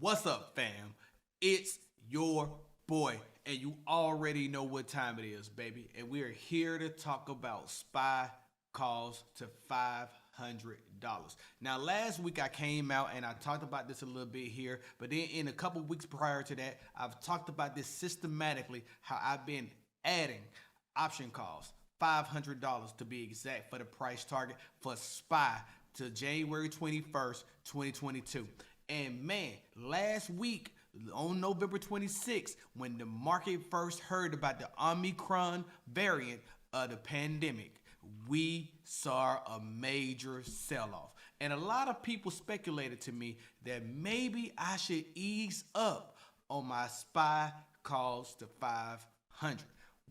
What's up, fam? It's your boy, and you already know what time it is, baby. And we are here to talk about SPY calls to $500. Now, last week I came out and I talked about this a little bit here, but then in a couple weeks prior to that, I've talked about this systematically, how I've been adding option calls, $500 to be exact, for the price target for SPY to January 21st, 2022. And man, last week on November 26th, when the market first heard about the Omicron variant of the pandemic, we saw a major sell-off. And a lot of people speculated to me that maybe I should ease up on my SPY calls to 500.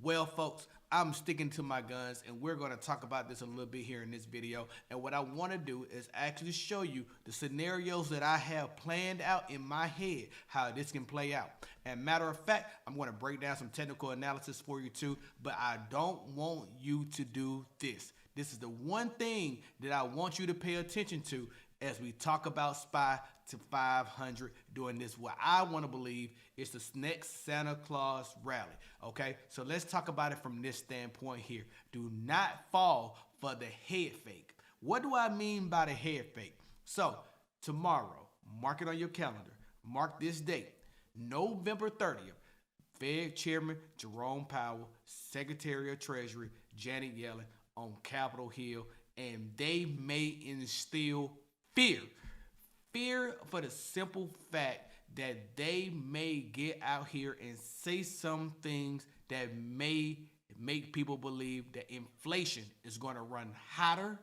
Well, folks, I'm sticking to my guns, and we're going to talk about this a little bit here in this video. And what I want to do is actually show you the scenarios that I have planned out in my head, how this can play out. And matter of fact, I'm going to break down some technical analysis for you too, but I don't want you to do this. This is the one thing that I want you to pay attention to as we talk about SPY to 500 during this, what I want to believe is the next Santa Claus rally. Okay, so let's talk about it from this standpoint here. Do not fall for the head fake. What do I mean by the head fake? So tomorrow, mark it on your calendar. Mark this date, November 30th. Fed Chairman Jerome Powell, Secretary of Treasury Janet Yellen on Capitol Hill, and they may instill fear. Fear for the simple fact that they may get out here and say some things that may make people believe that inflation is going to run hotter,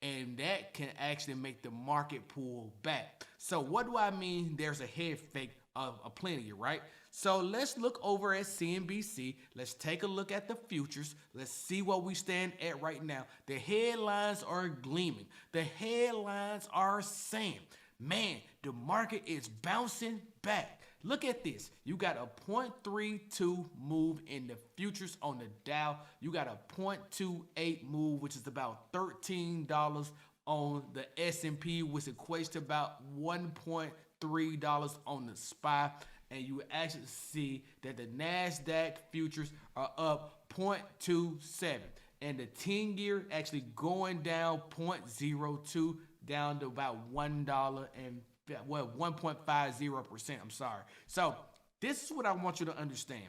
and that can actually make the market pull back. So what do I mean there's a head fake of plenty, right? So let's look over at CNBC. Let's take a look at the futures. Let's see what we stand at right now. The headlines are gleaming. The headlines are saying, man, the market is bouncing back. Look at this. You got a 0.32 move in the futures on the Dow. You got a 0.28 move, which is about $13 on the S&P, which equates to about $1.3 on the SPY. And you actually see that the NASDAQ futures are up 0.27. And the 10-year actually going down 0.02 down to about $1 and 1.50%. I'm sorry. So this is what I want you to understand.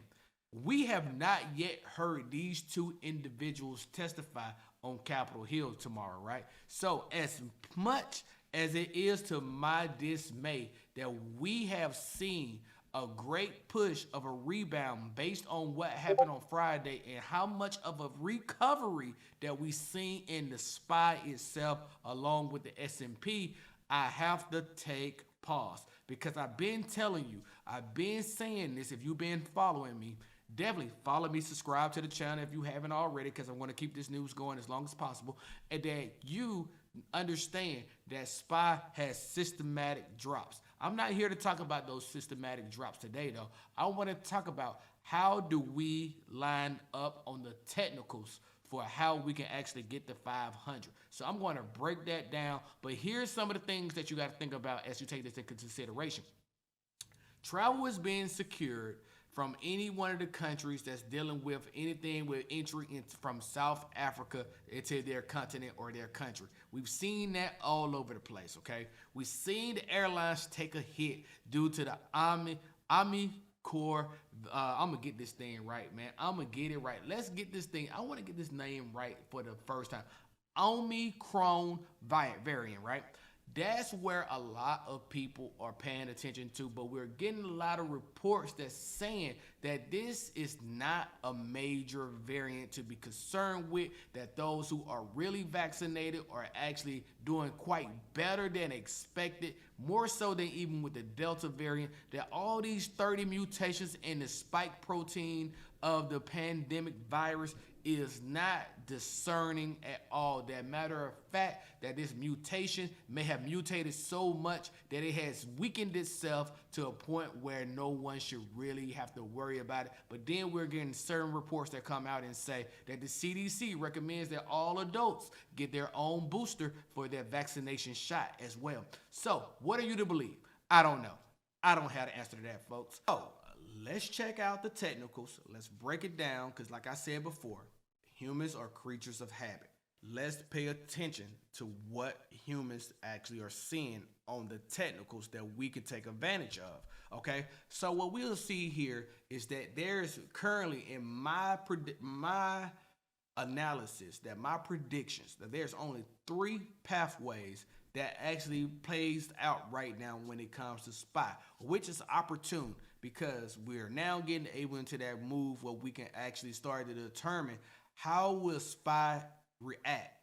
We have not yet heard these two individuals testify on Capitol Hill tomorrow, right? So as much as it is to my dismay that we have seen a great push of a rebound based on what happened on Friday and how much of a recovery that we seen in the SPY itself along with the S&P, I have to take pause because I've been telling you, I've been saying this. If you've been following me, definitely follow me, subscribe to the channel if you haven't already, because I want to keep this news going as long as possible, and that you understand that SPY has systematic drops. I'm not here to talk about those systematic drops today, though. I want to talk about how do we line up on the technicals for how we can actually get to 500. So I'm going to break that down, but here's some of the things that you got to think about as you take this into consideration. Travel is being secured from any one of the countries that's dealing with anything with entry from South Africa into their continent or their country. We've seen that all over the place, okay? We've seen the airlines take a hit due to the incur. I'm going to get this thing right, man. I'm going to get it right. Let's get this thing. I want to get this name right for the first time. Omicron variant, right? That's where a lot of people are paying attention to, but we're getting a lot of reports that's saying that this is not a major variant to be concerned with, that those who are really vaccinated are actually doing quite better than expected, more so than even with the Delta variant, that all these 30 mutations in the spike protein of the pandemic virus is not discerning at all. That matter of fact, that this mutation may have mutated so much that it has weakened itself to a point where no one should really have to worry about it. But then we're getting certain reports that come out and say that the CDC recommends that all adults get their own booster for their vaccination shot as well. So what are you to believe? I don't know. I don't have the answer to that, folks. So let's check out the technicals. Let's break it down because, like I said before, humans are creatures of habit. Let's pay attention to what humans actually are seeing on the technicals that we can take advantage of. Okay, so what we'll see here is that there's currently in my analysis, that my predictions, that there's only three pathways that actually plays out right now when it comes to SPY, which is opportune because we're now getting able into that move where we can actually start to determine how will SPY react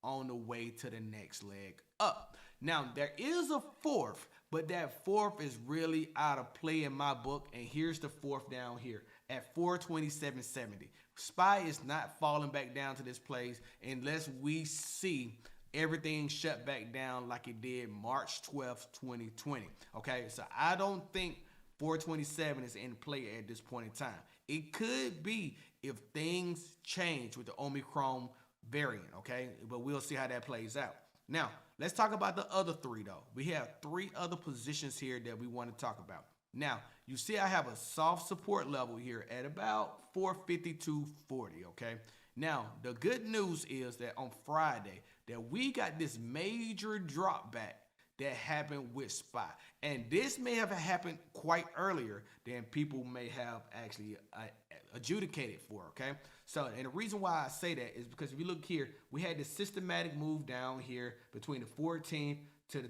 on the way to the next leg up. Now, there is a fourth, but that fourth is really out of play in my book. And here's the fourth down here at 427.70. SPY is not falling back down to this place unless we see everything shut back down like it did March 12th, 2020. Okay, so I don't think 427 is in play at this point in time. It could be if things change with the Omicron variant, okay? But we'll see how that plays out. Now, let's talk about the other three, though. We have three other positions here that we want to talk about. Now, you see I have a soft support level here at about 452.40, okay? Now, the good news is that on Friday, that we got this major drop back that happened with SPY. And this may have happened quite earlier than people may have actually adjudicated for, okay? So, and the reason why I say that is because if you look here, we had this systematic move down here between the 14th to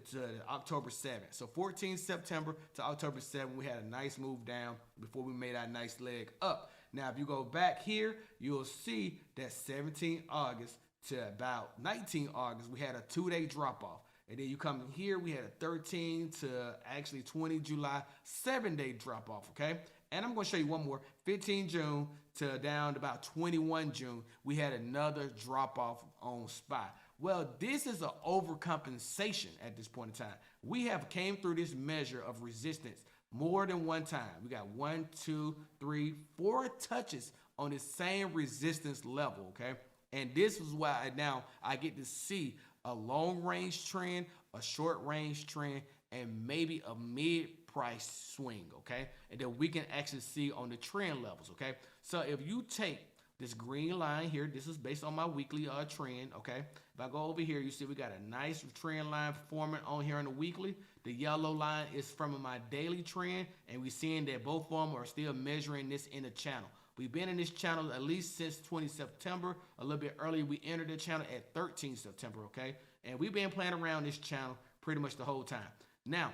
October 7th. So 14th September to October 7th, we had a nice move down before we made our nice leg up. Now, if you go back here, you'll see that 17 August to about 19 August, we had a 2-day drop off. And then you come in here, we had a 13 to actually 20 July, 7-day drop off, okay? And I'm going to show you one more, 15 June to down to about 21 June, we had another drop off on SPY. Well, this is an overcompensation at this point in time. We have came through this measure of resistance more than one time. We got 1, 2, 3, 4 touches on the same resistance level, okay? And this is why now I get to see a long range trend, a short range trend, and maybe a mid price swing, okay? And then we can actually see on the trend levels, okay? So if you take this green line here, this is based on my weekly trend, okay? If I go over here, you see we got a nice trend line forming on here on the weekly. The yellow line is from my daily trend, and we're seeing that both of them are still measuring this in the channel. We've been in this channel at least since 20 September. A little bit earlier, we entered the channel at 13 September, okay? And we've been playing around this channel pretty much the whole time. Now,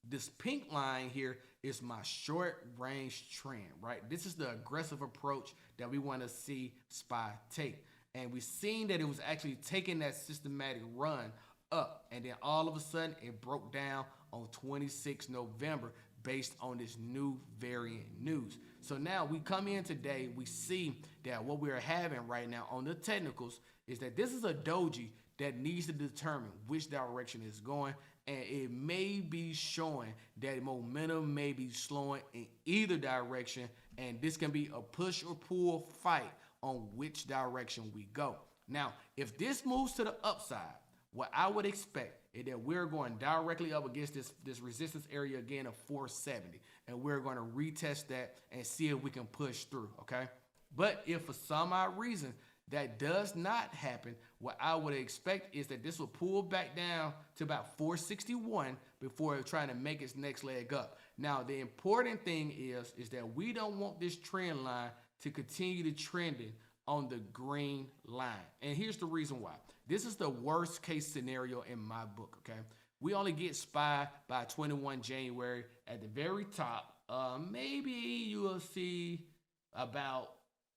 this pink line here is my short range trend, right? This is the aggressive approach that we want to see SPY take. And we've seen that it was actually taking that systematic run up. And then all of a sudden, it broke down on 26 November based on this new variant news. So now we come in today, we see that what we're having right now on the technicals is that this is a doji that needs to determine which direction it's going, and it may be showing that momentum may be slowing in either direction, and this can be a push or pull fight on which direction we go. Now, if this moves to the upside, what I would expect is that we're going directly up against this resistance area again of 470, and we're going to retest that and see if we can push through, okay? But if for some odd reason that does not happen, what I would expect is that this will pull back down to about 461 before trying to make its next leg up. Now, the important thing is that we don't want this trend line to continue to trending on the green line. And here's the reason why. This is the worst case scenario in my book, okay? We only get SPY by 21 January at the very top. Maybe you will see about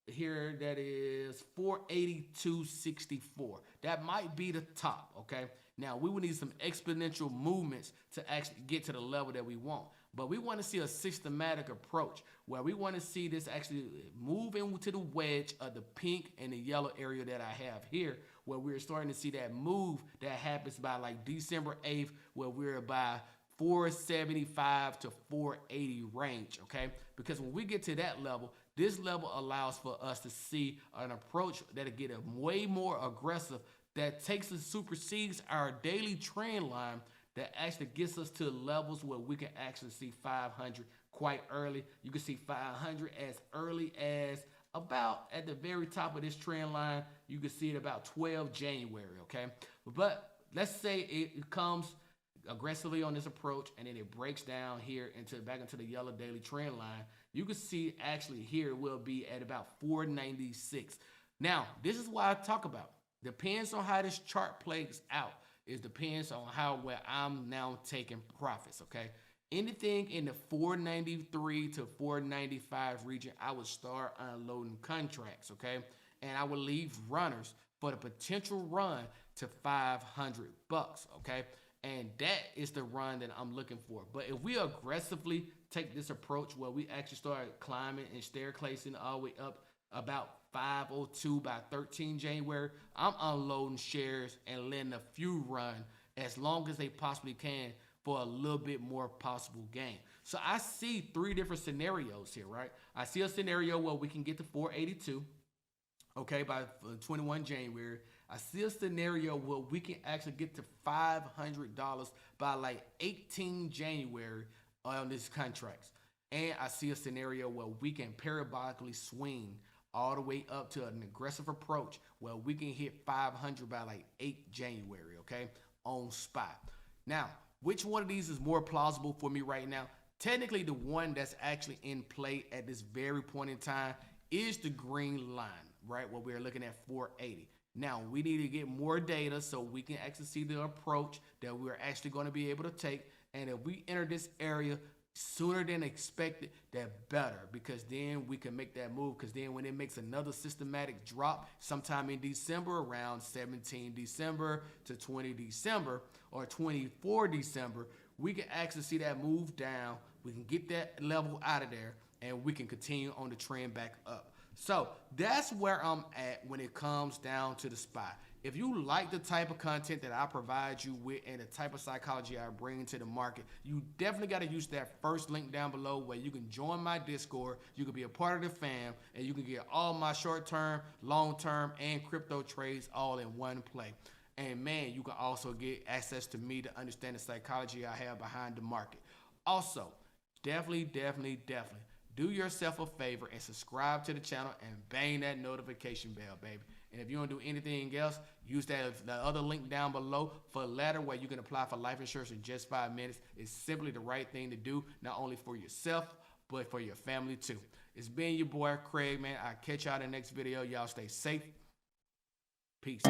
here that is 482.64. That might be the top, okay? Now, we would need some exponential movements to actually get to the level that we want. But we want to see a systematic approach where we want to see this actually move into the wedge of the pink and the yellow area that I have here, where we're starting to see that move that happens by like December 8th, where we're by 475 to 480 range, okay? Because when we get to that level, this level allows for us to see an approach that'll get a way more aggressive that takes and supersedes our daily trend line that actually gets us to levels where we can actually see 500 quite early. You can see 500 as early as about at the very top of this trend line. You can see it about 12 January, okay? But let's say it comes aggressively on this approach and then it breaks down here into back into the yellow daily trend line. You can see actually here will be at about 496. Now, this is why I talk about depends on how this chart plays out. It depends on how well I'm now taking profits, okay? Anything in the 493 to 495 region, I would start unloading contracts, okay? And I would leave runners for the potential run to 500 bucks, okay? And that is the run that I'm looking for. But if we aggressively take this approach where we actually start climbing and staircasing all the way up about 502 by 13 January, I'm unloading shares and letting a few run as long as they possibly can for a little bit more possible gain. So I see three different scenarios here, right? I see a scenario where we can get to 482, okay, by 21 January. I see a scenario where we can actually get to $500 by like 18 January on these contracts. And I see a scenario where we can parabolically swing all the way up to an aggressive approach where we can hit 500 by like 8 January, okay, on spot. Now, which one of these is more plausible for me right now? Technically, the one that's actually in play at this very point in time is the green line, right? What we're looking at 480. Now, we need to get more data so we can actually see the approach that we're actually going to be able to take. And if we enter this area sooner than expected, that better, because then we can make that move. Because then when it makes another systematic drop sometime in December, around 17 December to 20 December or 24 December, we can actually see that move down. We can get that level out of there and we can continue on the trend back up. So that's where I'm at when it comes down to the spot. If you like the type of content that I provide you with and the type of psychology I bring to the market, you definitely got to use that first link down below where you can join my Discord, you can be a part of the fam, and you can get all my short-term, long-term, and crypto trades all in one play. And man, you can also get access to me to understand the psychology I have behind the market. Also, definitely do yourself a favor and subscribe to the channel and bang that notification bell, baby. And if you don't do anything else, use that other link down below for a ladder where you can apply for life insurance in just 5 minutes. It's simply the right thing to do, not only for yourself, but for your family too. It's been your boy, Craig, man. I'll catch y'all in the next video. Y'all stay safe. Peace.